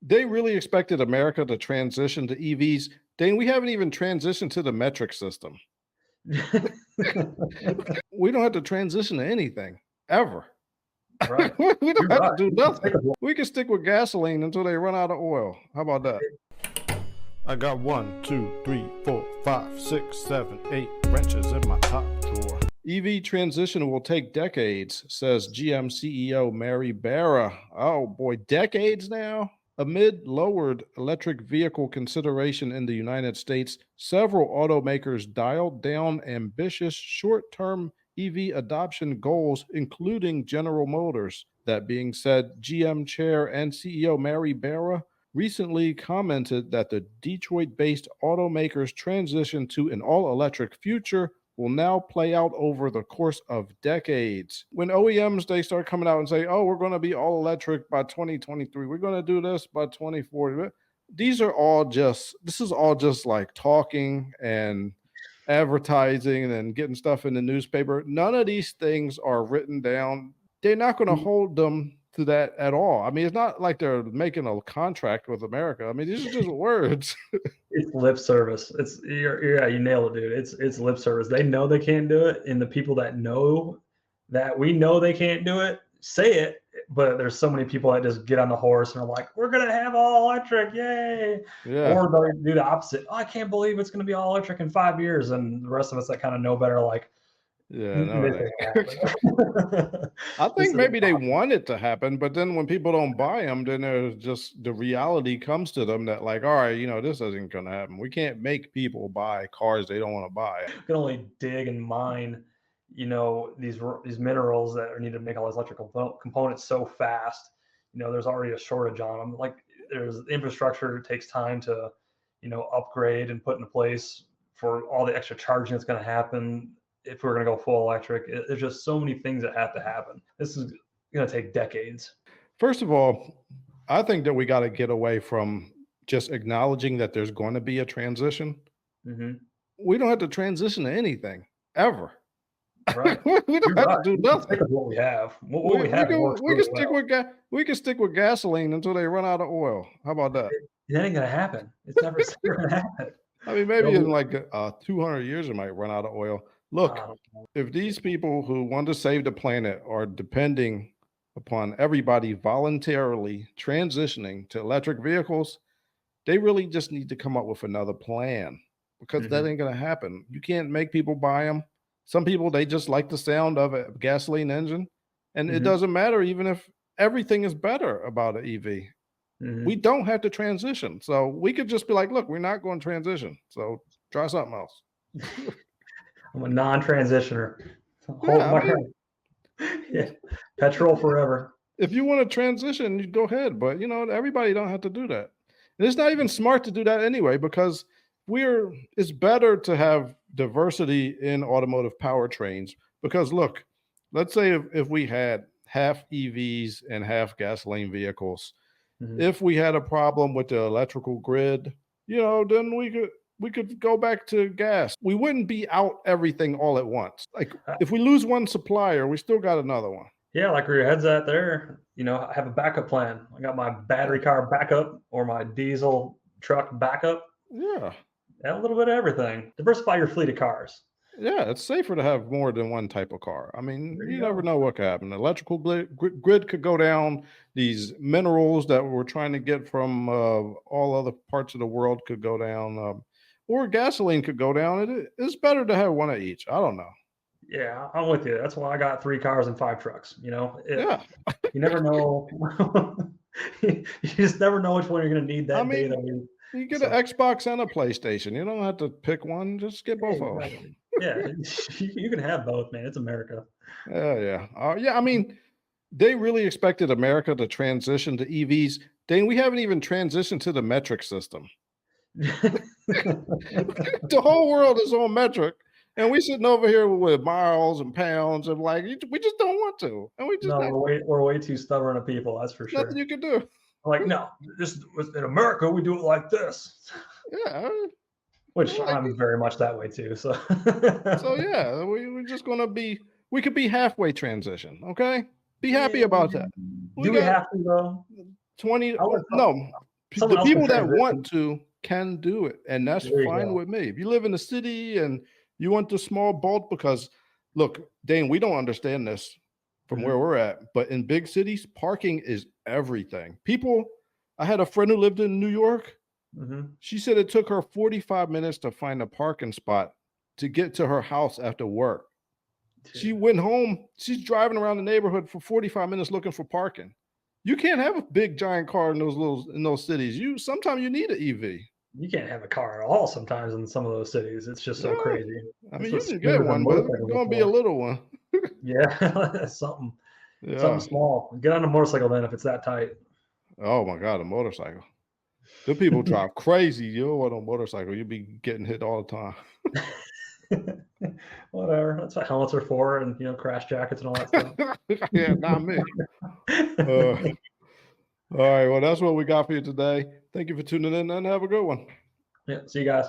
They really expected America to transition to EVs. Dane, we haven't even transitioned to the metric system. We don't have to transition to anything ever. Right. We don't You're have to right. do You can take nothing. a blow. We can stick with gasoline until they run out of oil. How about that? I got 1, 2, 3, 4, 5, 6, 7, 8 wrenches in my top drawer. EV transition will take decades, says GM CEO Mary Barra. Oh boy, decades now? Amid lowered electric vehicle consideration in the United States, several automakers dialed down ambitious short term EV adoption goals, including General Motors. That being said, GM Chair and CEO Mary Barra recently commented that the Detroit based automaker's transition to an all electric future will now play out over the course of decades. When OEMs they start coming out and say, "Oh, we're going to be all electric by 2023. We're going to do this by 2040." This is all just like talking and advertising and getting stuff in the newspaper. None of these things are written down. They're not going to hold them to that at all. I mean, it's not like they're making a contract with America. I mean, these are just words. It's lip service. Yeah, you nailed it, dude. It's lip service. They know they can't do it, and the people that know that we know they can't do it say it. But there's so many people that just get on the horse and are like, "We're gonna have all electric, yay!" Yeah. Or they do the opposite. Oh, I can't believe it's gonna be all electric in 5 years, and the rest of us that kind of know better, like, Yeah, no, this it ain't ain't. happening. I This think is maybe they impossible. want it to happen, but then when people don't buy them, then there's just the reality comes to them that like, all right, this isn't going to happen. We can't make people buy cars they don't want to buy. You can only dig and mine, these minerals that are needed to make all these electrical components so fast. There's already a shortage on them. Like there's infrastructure, it takes time to, upgrade and put into place for all the extra charging that's going to happen if we're going to go full electric. There's just so many things that have to happen. This is going to take decades. First of all, I think that we got to get away from just acknowledging that there's going to be a transition. Mm-hmm. We don't have to transition to anything ever. Right. We don't You're have to right. do We can nothing. stick with what we have. What We, we we have can works we can really stick well. with we can stick with gasoline until they run out of oil. How about that? That ain't gonna happen. It's never gonna happen. I mean, maybe There'll in be, like 200 years, it might run out of oil. Look, uh, if these people who want to save the planet are depending upon everybody voluntarily transitioning to electric vehicles, they really just need to come up with another plan because that mhm. ain't going to happen. You can't make people buy them. Some people, they just like the sound of a gasoline engine. And it Mhm. doesn't matter even if everything is better about an EV. We Mhm. don't have to transition. So we could just be like, look, we're not going to transition. So try something else. I'm a non-transitioner. Hold Yeah, I my mean, yeah. Petrol forever. if you want to transition, you go ahead. But everybody don't have to do that. And it's not even smart to do that anyway, because it's better to have diversity in automotive powertrains. Because look, let's say if we had half EVs and half gasoline vehicles, Mhm. if we had a problem with the electrical grid, then we could go back to gas. We wouldn't be out everything all at once. Like Uh, if we lose one supplier, we still got another one. yeah, like where your head's at there. I have a backup plan. I got my Yeah. battery car backup or my diesel truck backup. Yeah. And a little bit of everything. Diversify your fleet of cars. Yeah, it's safer to have more than one type of car. I mean, There you you never go. know what could happen. The electrical grid could go down. These minerals that we're trying to get from all other parts of the world could go down, or gasoline could go down. It's better to have one of each. I don't know. Yeah, I'm with you. That's why I got 3 cars and 5 trucks. Yeah, You never know. You just never know which one you're going to need I that day. mean, you get an So, Xbox and a PlayStation. You don't have to pick one. Just get yeah, both of them. exactly. Yeah, you can have both, man. It's America. Yeah, yeah, yeah. I mean, they really expected America to transition to EVs. Dang, we haven't even transitioned to the metric system. The whole world is on metric, and we sitting over here with miles and pounds of like we just don't want to, and we just No, not we're way too stubborn of people. That's for nothing sure. you can do. Like, no, this in America we do it like this, Yeah, which like I'm very much that way too. So, so. Yeah, we're just gonna be. We could be halfway transition. Okay, be happy yeah, about that. We do we got have to though? 20. I would. No, someone The else can people that transition. want to can do it, and that's There you fine go. with me. If you live in the city and you want the small bulk, because look, Dane, we don't understand this from Mhm. where we're at, but in big cities, parking is everything. People, I had a friend who lived in New York. Mhm. She said it took her 45 minutes to find a parking spot to get to her house after work. She Dude, went home. She's driving around the neighborhood for 45 minutes looking for parking. You can't have a big giant car in those cities. Sometimes you need an EV. you can't have a car at all sometimes in some of those cities. It's just so Yeah, crazy. I That's mean what you can get scooters and one, but it's motorcycles are gonna be a for. little one. Yeah, something Yeah. small. Get on a motorcycle then if it's that tight. Oh my God, a motorcycle. The people drive crazy. You don't want a motorcycle. You'll be getting hit all the time. Whatever. That's what helmets are for, and crash jackets and all that stuff. Yeah, not me. Uh, all right. Well, that's what we got for you today. Thank you for tuning in and have a good one. Yeah. See you guys.